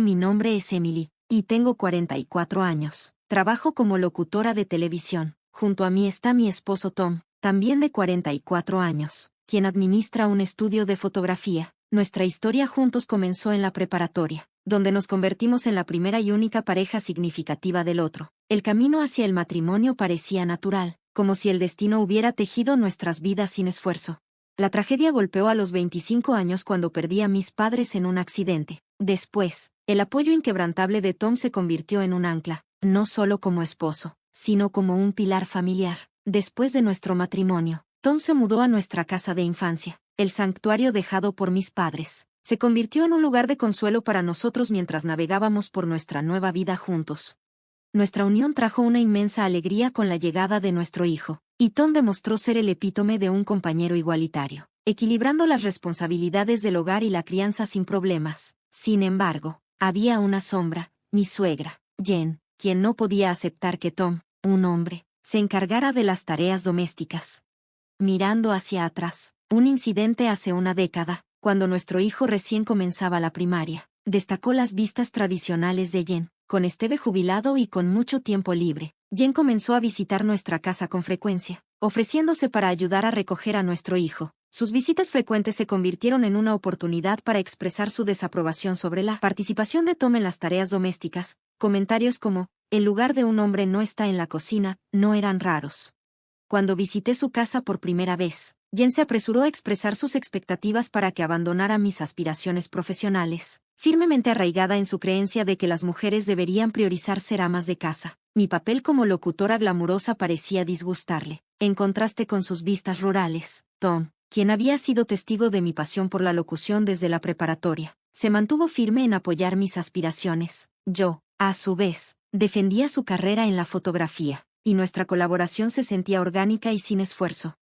Mi nombre es Emily, y tengo 44 años. Trabajo como locutora de televisión. Junto a mí está mi esposo Tom, también de 44 años, quien administra un estudio de fotografía. Nuestra historia juntos comenzó en la preparatoria, donde nos convertimos en la primera y única pareja significativa del otro. El camino hacia el matrimonio parecía natural, como si el destino hubiera tejido nuestras vidas sin esfuerzo. La tragedia golpeó a los 25 años cuando perdí a mis padres en un accidente. Después, el apoyo inquebrantable de Tom se convirtió en un ancla, no solo como esposo, sino como un pilar familiar. Después de nuestro matrimonio, Tom se mudó a nuestra casa de infancia. El santuario dejado por mis padres se convirtió en un lugar de consuelo para nosotros mientras navegábamos por nuestra nueva vida juntos. Nuestra unión trajo una inmensa alegría con la llegada de nuestro hijo, y Tom demostró ser el epítome de un compañero igualitario, equilibrando las responsabilidades del hogar y la crianza sin problemas. Sin embargo, había una sombra, mi suegra, Jen, quien no podía aceptar que Tom, un hombre, se encargara de las tareas domésticas. Mirando hacia atrás, un incidente hace una década, cuando nuestro hijo recién comenzaba la primaria, destacó las vistas tradicionales de Jen. Con Esteve jubilado y con mucho tiempo libre, Jen comenzó a visitar nuestra casa con frecuencia, ofreciéndose para ayudar a recoger a nuestro hijo. Sus visitas frecuentes se convirtieron en una oportunidad para expresar su desaprobación sobre la participación de Tom en las tareas domésticas. Comentarios como, "el lugar de un hombre no está en la cocina", no eran raros. Cuando visité su casa por primera vez, Jen se apresuró a expresar sus expectativas para que abandonara mis aspiraciones profesionales, firmemente arraigada en su creencia de que las mujeres deberían priorizar ser amas de casa. Mi papel como locutora glamurosa parecía disgustarle, en contraste con sus vistas rurales. Tom, quien había sido testigo de mi pasión por la locución desde la preparatoria, se mantuvo firme en apoyar mis aspiraciones. Yo, a su vez, defendía su carrera en la fotografía, y nuestra colaboración se sentía orgánica y sin esfuerzo.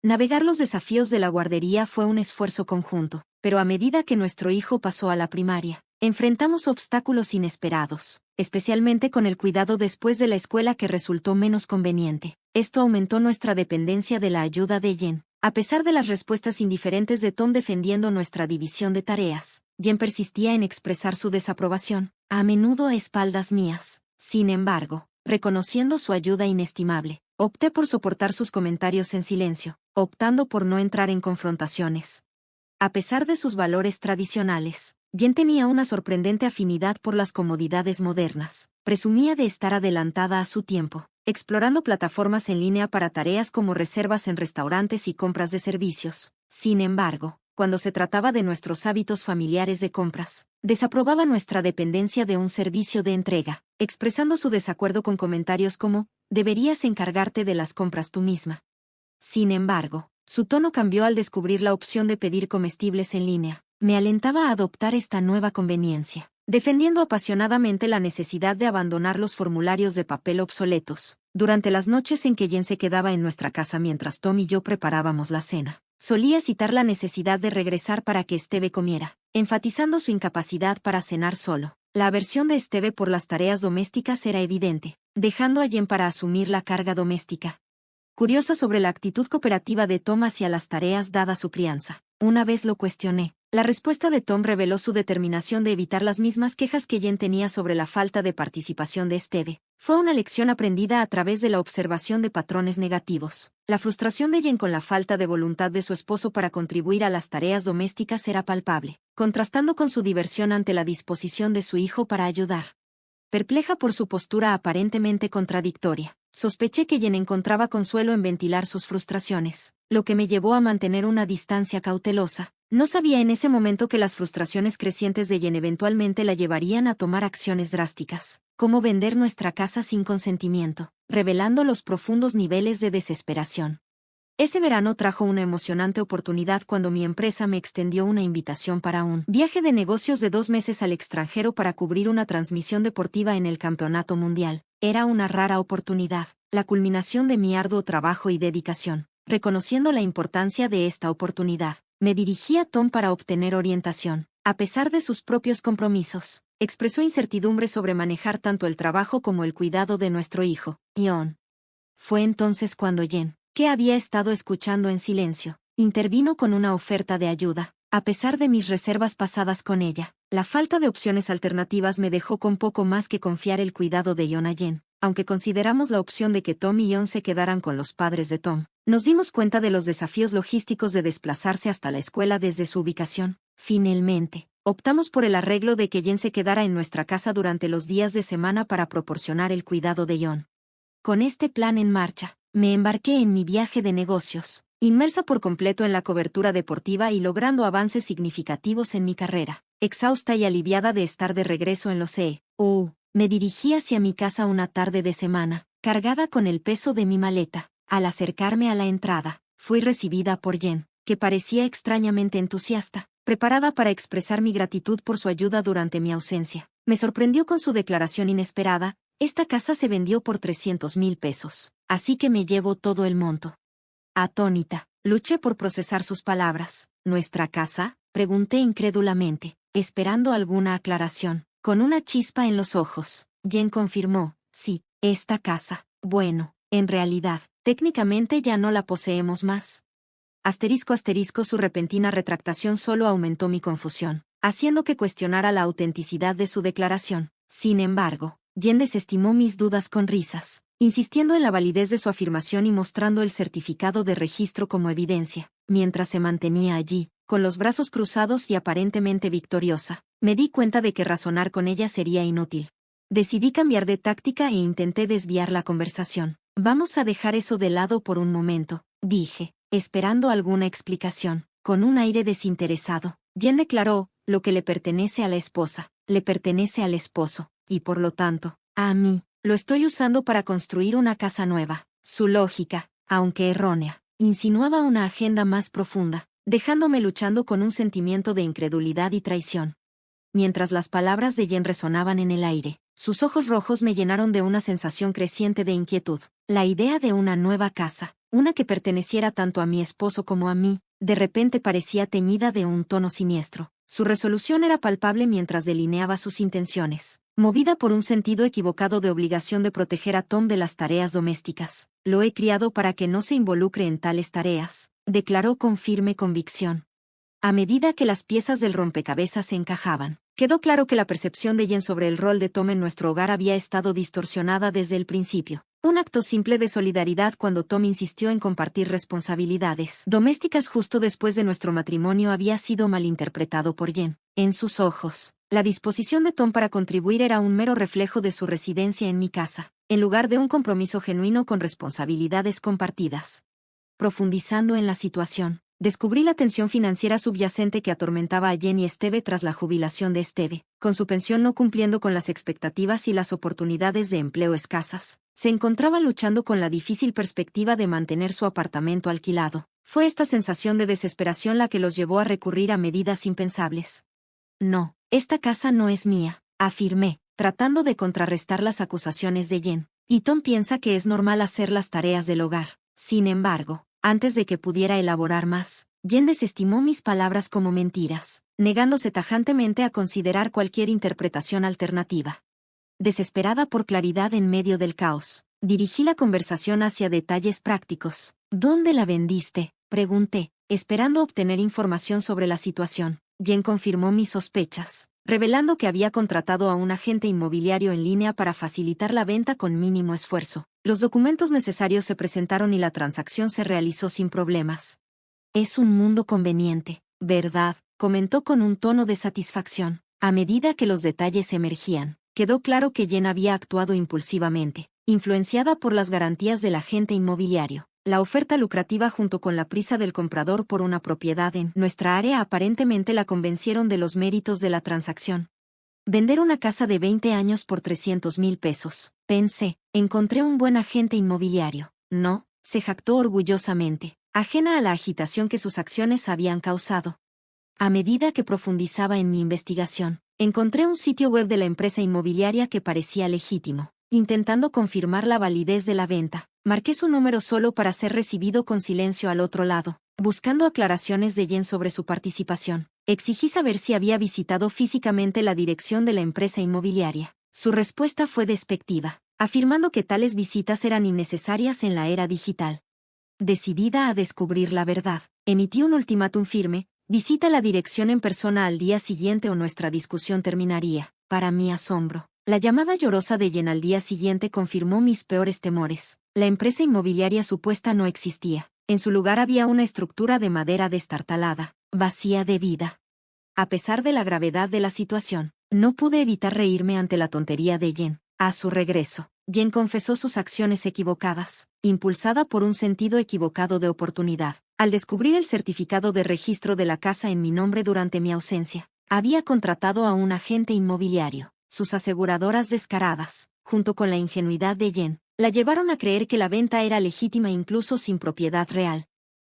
Navegar los desafíos de la guardería fue un esfuerzo conjunto, pero a medida que nuestro hijo pasó a la primaria, enfrentamos obstáculos inesperados, especialmente con el cuidado después de la escuela que resultó menos conveniente. Esto aumentó nuestra dependencia de la ayuda de Jen. A pesar de las respuestas indiferentes de Tom defendiendo nuestra división de tareas, Jen persistía en expresar su desaprobación, a menudo a espaldas mías. Sin embargo, reconociendo su ayuda inestimable, opté por soportar sus comentarios en silencio, optando por no entrar en confrontaciones. A pesar de sus valores tradicionales, Jen tenía una sorprendente afinidad por las comodidades modernas. Presumía de estar adelantada a su tiempo, explorando plataformas en línea para tareas como reservas en restaurantes y compras de servicios. Sin embargo, cuando se trataba de nuestros hábitos familiares de compras, desaprobaba nuestra dependencia de un servicio de entrega, expresando su desacuerdo con comentarios como, "deberías encargarte de las compras tú misma". Sin embargo, su tono cambió al descubrir la opción de pedir comestibles en línea. Me alentaba a adoptar esta nueva conveniencia, defendiendo apasionadamente la necesidad de abandonar los formularios de papel obsoletos. Durante las noches en que Jen se quedaba en nuestra casa mientras Tom y yo preparábamos la cena, solía citar la necesidad de regresar para que Esteve comiera, enfatizando su incapacidad para cenar solo. La aversión de Esteve por las tareas domésticas era evidente, dejando a Jen para asumir la carga doméstica. Curiosa sobre la actitud cooperativa de Tom hacia las tareas dada su crianza. Una vez lo cuestioné. La respuesta de Tom reveló su determinación de evitar las mismas quejas que Jen tenía sobre la falta de participación de Esteve. Fue una lección aprendida a través de la observación de patrones negativos. La frustración de Jen con la falta de voluntad de su esposo para contribuir a las tareas domésticas era palpable, contrastando con su diversión ante la disposición de su hijo para ayudar. Perpleja por su postura aparentemente contradictoria, sospeché que Jen encontraba consuelo en ventilar sus frustraciones, lo que me llevó a mantener una distancia cautelosa. No sabía en ese momento que las frustraciones crecientes de Jen eventualmente la llevarían a tomar acciones drásticas, como vender nuestra casa sin consentimiento, revelando los profundos niveles de desesperación. Ese verano trajo una emocionante oportunidad cuando mi empresa me extendió una invitación para un viaje de negocios de 2 meses al extranjero para cubrir una transmisión deportiva en el Campeonato Mundial. Era una rara oportunidad, la culminación de mi arduo trabajo y dedicación. Reconociendo la importancia de esta oportunidad, me dirigí a Tom para obtener orientación. A pesar de sus propios compromisos, expresó incertidumbre sobre manejar tanto el trabajo como el cuidado de nuestro hijo, Ion. Fue entonces cuando Jen, que había estado escuchando en silencio, intervino con una oferta de ayuda. A pesar de mis reservas pasadas con ella, La falta de opciones alternativas me dejó con poco más que confiar el cuidado de Jon a Jen. Aunque consideramos la opción de que Tom y Jon se quedaran con los padres de Tom, nos dimos cuenta de los desafíos logísticos de desplazarse hasta la escuela desde su ubicación. Finalmente, optamos por el arreglo de que Jen se quedara en nuestra casa durante los días de semana para proporcionar el cuidado de Jon. Con este plan en marcha, me embarqué en mi viaje de negocios, inmersa por completo en la cobertura deportiva y logrando avances significativos en mi carrera. Exhausta y aliviada de estar de regreso en los E.U., me dirigí hacia mi casa una tarde de semana, cargada con el peso de mi maleta. Al acercarme a la entrada, fui recibida por Jen, que parecía extrañamente entusiasta, preparada para expresar mi gratitud por su ayuda durante mi ausencia. Me sorprendió con su declaración inesperada: esta casa se vendió por 300,000 pesos, así que me llevo todo el monto. Atónita, luché por procesar sus palabras. ¿Nuestra casa?, pregunté incrédulamente, esperando alguna aclaración. Con una chispa en los ojos, Jen confirmó: sí, esta casa. Bueno, en realidad, técnicamente ya no la poseemos más. Su repentina retractación solo aumentó mi confusión, haciendo que cuestionara la autenticidad de su declaración. Sin embargo, Jen desestimó mis dudas con risas, insistiendo en la validez de su afirmación y mostrando el certificado de registro como evidencia. Mientras se mantenía allí, con los brazos cruzados y aparentemente victoriosa, me di cuenta de que razonar con ella sería inútil. Decidí cambiar de táctica e intenté desviar la conversación. Vamos a dejar eso de lado por un momento, dije, esperando alguna explicación. Con un aire desinteresado, Jen declaró: lo que le pertenece a la esposa, le pertenece al esposo, y por lo tanto, a mí, lo estoy usando para construir una casa nueva. Su lógica, aunque errónea, insinuaba una agenda más profunda, dejándome luchando con un sentimiento de incredulidad y traición. Mientras las palabras de Jen resonaban en el aire, sus ojos rojos me llenaron de una sensación creciente de inquietud. La idea de una nueva casa, una que perteneciera tanto a mi esposo como a mí, de repente parecía teñida de un tono siniestro. Su resolución era palpable mientras delineaba sus intenciones, movida por un sentido equivocado de obligación de proteger a Tom de las tareas domésticas. Lo he criado para que no se involucre en tales tareas, declaró con firme convicción. A medida que las piezas del rompecabezas se encajaban, quedó claro que la percepción de Jen sobre el rol de Tom en nuestro hogar había estado distorsionada desde el principio. Un acto simple de solidaridad cuando Tom insistió en compartir responsabilidades domésticas justo después de nuestro matrimonio había sido malinterpretado por Jen. En sus ojos, la disposición de Tom para contribuir era un mero reflejo de su residencia en mi casa, en lugar de un compromiso genuino con responsabilidades compartidas. Profundizando en la situación, descubrí la tensión financiera subyacente que atormentaba a Jen y Esteve tras la jubilación de Esteve. Con su pensión no cumpliendo con las expectativas y las oportunidades de empleo escasas, se encontraban luchando con la difícil perspectiva de mantener su apartamento alquilado. Fue esta sensación de desesperación la que los llevó a recurrir a medidas impensables. No, esta casa no es mía, afirmé, tratando de contrarrestar las acusaciones de Jen. Y Tom piensa que es normal hacer las tareas del hogar. Sin embargo, antes de que pudiera elaborar más, Jen desestimó mis palabras como mentiras, negándose tajantemente a considerar cualquier interpretación alternativa. Desesperada por claridad en medio del caos, dirigí la conversación hacia detalles prácticos. ¿Dónde la vendiste?, pregunté, esperando obtener información sobre la situación. Jen confirmó mis sospechas, revelando que había contratado a un agente inmobiliario en línea para facilitar la venta con mínimo esfuerzo. Los documentos necesarios se presentaron y la transacción se realizó sin problemas. Es un mundo conveniente, ¿verdad?, comentó con un tono de satisfacción. A medida que los detalles emergían, quedó claro que Jen había actuado impulsivamente, influenciada por las garantías del agente inmobiliario. La oferta lucrativa junto con la prisa del comprador por una propiedad en nuestra área aparentemente la convencieron de los méritos de la transacción. Vender una casa de 20 años por 300,000 pesos, pensé, encontré un buen agente inmobiliario. No, se jactó orgullosamente, ajena a la agitación que sus acciones habían causado. A medida que profundizaba en mi investigación, encontré un sitio web de la empresa inmobiliaria que parecía legítimo. Intentando confirmar la validez de la venta, marqué su número solo para ser recibido con silencio al otro lado. Buscando aclaraciones de Jen sobre su participación, exigí saber si había visitado físicamente la dirección de la empresa inmobiliaria. Su respuesta fue despectiva, afirmando que tales visitas eran innecesarias en la era digital. Decidida a descubrir la verdad, emití un ultimátum firme: Visita la dirección en persona al día siguiente o nuestra discusión terminaría. Para mi asombro, la llamada llorosa de Jen al día siguiente confirmó mis peores temores. La empresa inmobiliaria supuesta no existía. En su lugar había una estructura de madera destartalada, vacía de vida. A pesar de la gravedad de la situación, no pude evitar reírme ante la tontería de Jen. A su regreso, Jen confesó sus acciones equivocadas, impulsada por un sentido equivocado de oportunidad. Al descubrir el certificado de registro de la casa en mi nombre durante mi ausencia, había contratado a un agente inmobiliario. Sus aseguradoras descaradas, junto con la ingenuidad de Jen, la llevaron a creer que la venta era legítima incluso sin propiedad real.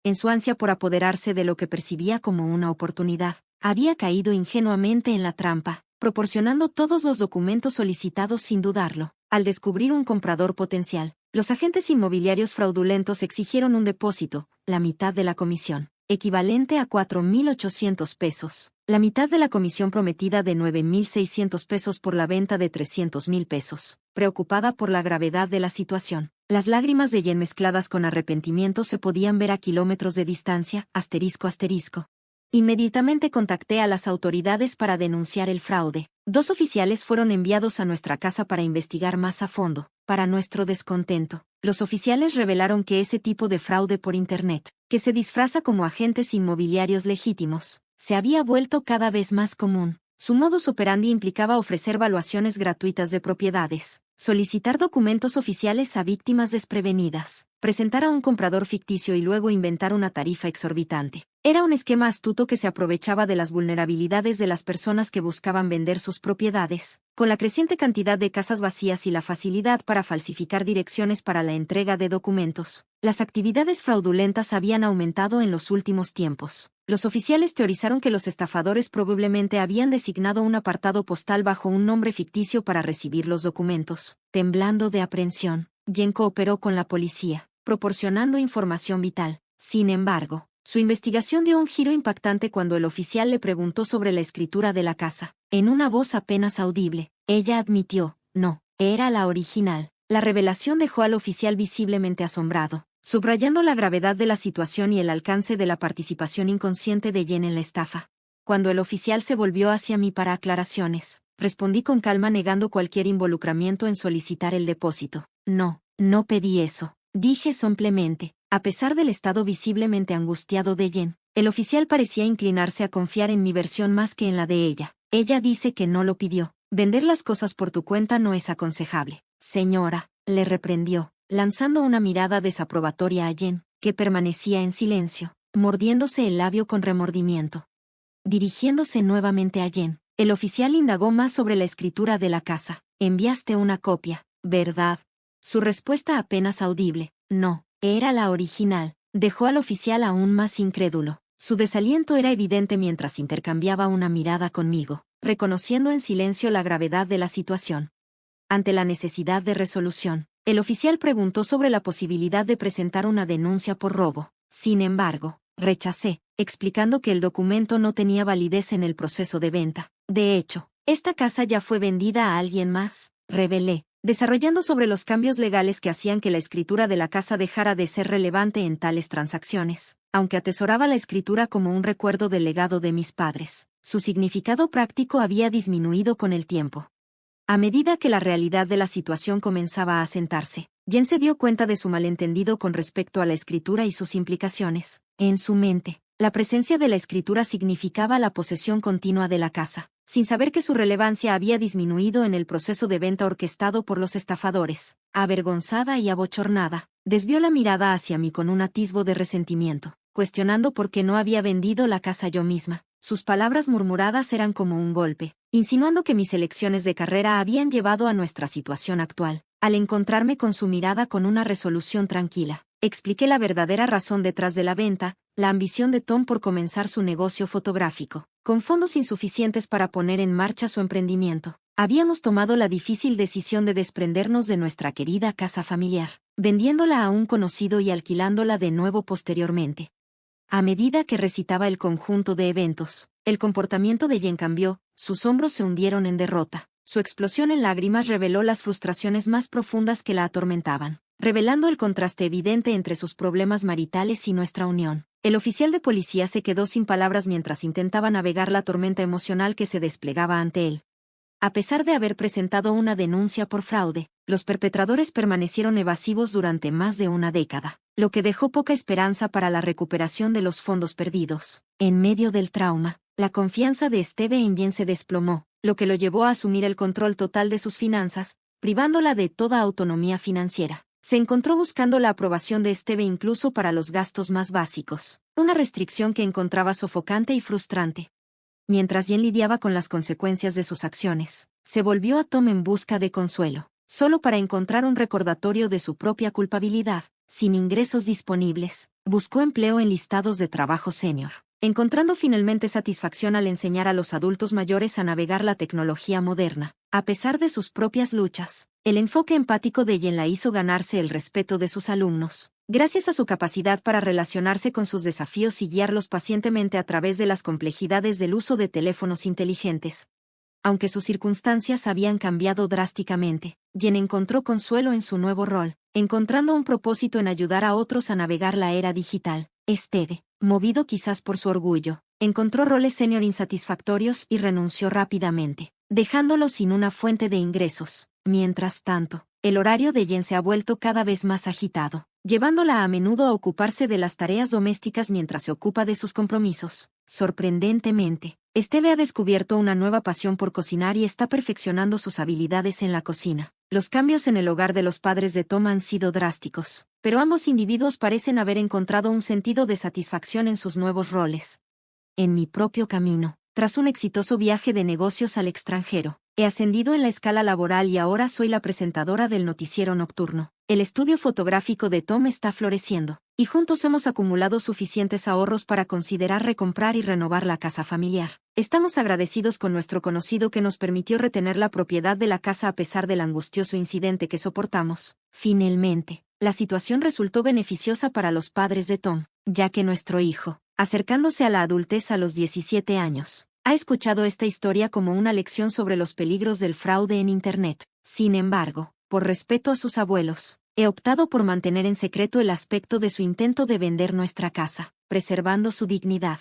En su ansia por apoderarse de lo que percibía como una oportunidad, había caído ingenuamente en la trampa, proporcionando todos los documentos solicitados sin dudarlo. Al descubrir un comprador potencial, los agentes inmobiliarios fraudulentos exigieron un depósito, la mitad de la comisión, equivalente a 4.800 pesos, la mitad de la comisión prometida de 9.600 pesos por la venta de 300.000 pesos. Preocupada por la gravedad de la situación, las lágrimas de Jen mezcladas con arrepentimiento se podían ver a kilómetros de distancia, asterisco asterisco. Inmediatamente contacté a las autoridades para denunciar el fraude. 2 oficiales fueron enviados a nuestra casa para investigar más a fondo. Para nuestro descontento, los oficiales revelaron que ese tipo de fraude por Internet, que se disfraza como agentes inmobiliarios legítimos, se había vuelto cada vez más común. Su modus operandi implicaba ofrecer valuaciones gratuitas de propiedades, solicitar documentos oficiales a víctimas desprevenidas, presentar a un comprador ficticio y luego inventar una tarifa exorbitante. Era un esquema astuto que se aprovechaba de las vulnerabilidades de las personas que buscaban vender sus propiedades, con la creciente cantidad de casas vacías y la facilidad para falsificar direcciones para la entrega de documentos. Las actividades fraudulentas habían aumentado en los últimos tiempos. Los oficiales teorizaron que los estafadores probablemente habían designado un apartado postal bajo un nombre ficticio para recibir los documentos. Temblando de aprensión, Jen cooperó con la policía, proporcionando información vital. Sin embargo, su investigación dio un giro impactante cuando el oficial le preguntó sobre la escritura de la casa. En una voz apenas audible, ella admitió, no, era la original. La revelación dejó al oficial visiblemente asombrado, subrayando la gravedad de la situación y el alcance de la participación inconsciente de Jen en la estafa. Cuando el oficial se volvió hacia mí para aclaraciones, respondí con calma negando cualquier involucramiento en solicitar el depósito. No, no pedí eso. Dije simplemente. A pesar del estado visiblemente angustiado de Jen, el oficial parecía inclinarse a confiar en mi versión más que en la de ella. Ella dice que no lo pidió. Vender las cosas por tu cuenta no es aconsejable. Señora, le reprendió, lanzando una mirada desaprobatoria a Jen, que permanecía en silencio, mordiéndose el labio con remordimiento. Dirigiéndose nuevamente a Jen, el oficial indagó más sobre la escritura de la casa. Enviaste una copia, ¿verdad? Su respuesta apenas audible, no. Era la original. Dejó al oficial aún más incrédulo. Su desaliento era evidente mientras intercambiaba una mirada conmigo, reconociendo en silencio la gravedad de la situación. Ante la necesidad de resolución, el oficial preguntó sobre la posibilidad de presentar una denuncia por robo. Sin embargo, rechacé, explicando que el documento no tenía validez en el proceso de venta. De hecho, esta casa ya fue vendida a alguien más, revelé, desarrollando sobre los cambios legales que hacían que la escritura de la casa dejara de ser relevante en tales transacciones. Aunque atesoraba la escritura como un recuerdo del legado de mis padres, su significado práctico había disminuido con el tiempo. A medida que la realidad de la situación comenzaba a asentarse, Jen se dio cuenta de su malentendido con respecto a la escritura y sus implicaciones. En su mente, la presencia de la escritura significaba la posesión continua de la casa, sin saber que su relevancia había disminuido en el proceso de venta orquestado por los estafadores. Avergonzada y abochornada, desvió la mirada hacia mí con un atisbo de resentimiento, cuestionando por qué no había vendido la casa yo misma. Sus palabras murmuradas eran como un golpe, insinuando que mis elecciones de carrera habían llevado a nuestra situación actual. Al encontrarme con su mirada con una resolución tranquila, expliqué la verdadera razón detrás de la venta, la ambición de Tom por comenzar su negocio fotográfico. Con fondos insuficientes para poner en marcha su emprendimiento, habíamos tomado la difícil decisión de desprendernos de nuestra querida casa familiar, vendiéndola a un conocido y alquilándola de nuevo posteriormente. A medida que recitaba el conjunto de eventos, el comportamiento de Jen cambió, sus hombros se hundieron en derrota. Su explosión en lágrimas reveló las frustraciones más profundas que la atormentaban, revelando el contraste evidente entre sus problemas maritales y nuestra unión. El oficial de policía se quedó sin palabras mientras intentaba navegar la tormenta emocional que se desplegaba ante él. A pesar de haber presentado una denuncia por fraude, los perpetradores permanecieron evasivos durante más de una década, lo que dejó poca esperanza para la recuperación de los fondos perdidos. En medio del trauma, la confianza de Esteve en Jen se desplomó, lo que lo llevó a asumir el control total de sus finanzas, privándola de toda autonomía financiera. Se encontró buscando la aprobación de Esteve incluso para los gastos más básicos, una restricción que encontraba sofocante y frustrante. Mientras Jen lidiaba con las consecuencias de sus acciones, se volvió a Tom en busca de consuelo, solo para encontrar un recordatorio de su propia culpabilidad. Sin ingresos disponibles, buscó empleo en listados de trabajo senior, encontrando finalmente satisfacción al enseñar a los adultos mayores a navegar la tecnología moderna. A pesar de sus propias luchas, el enfoque empático de Jen la hizo ganarse el respeto de sus alumnos, gracias a su capacidad para relacionarse con sus desafíos y guiarlos pacientemente a través de las complejidades del uso de teléfonos inteligentes. Aunque sus circunstancias habían cambiado drásticamente, Jen encontró consuelo en su nuevo rol, encontrando un propósito en ayudar a otros a navegar la era digital. Esteve, movido quizás por su orgullo, encontró roles senior insatisfactorios y renunció rápidamente, dejándolo sin una fuente de ingresos. Mientras tanto, el horario de Jen se ha vuelto cada vez más agitado, llevándola a menudo a ocuparse de las tareas domésticas mientras se ocupa de sus compromisos. Sorprendentemente, Esteve ha descubierto una nueva pasión por cocinar y está perfeccionando sus habilidades en la cocina. Los cambios en el hogar de los padres de Tom han sido drásticos, pero ambos individuos parecen haber encontrado un sentido de satisfacción en sus nuevos roles. En mi propio camino, tras un exitoso viaje de negocios al extranjero, he ascendido en la escala laboral y ahora soy la presentadora del noticiero nocturno. El estudio fotográfico de Tom está floreciendo, y juntos hemos acumulado suficientes ahorros para considerar recomprar y renovar la casa familiar. Estamos agradecidos con nuestro conocido que nos permitió retener la propiedad de la casa a pesar del angustioso incidente que soportamos. Finalmente, la situación resultó beneficiosa para los padres de Tom, ya que nuestro hijo, acercándose a la adultez a los 17 años, ha escuchado esta historia como una lección sobre los peligros del fraude en Internet. Sin embargo, por respeto a sus abuelos, he optado por mantener en secreto el aspecto de su intento de vender nuestra casa, preservando su dignidad.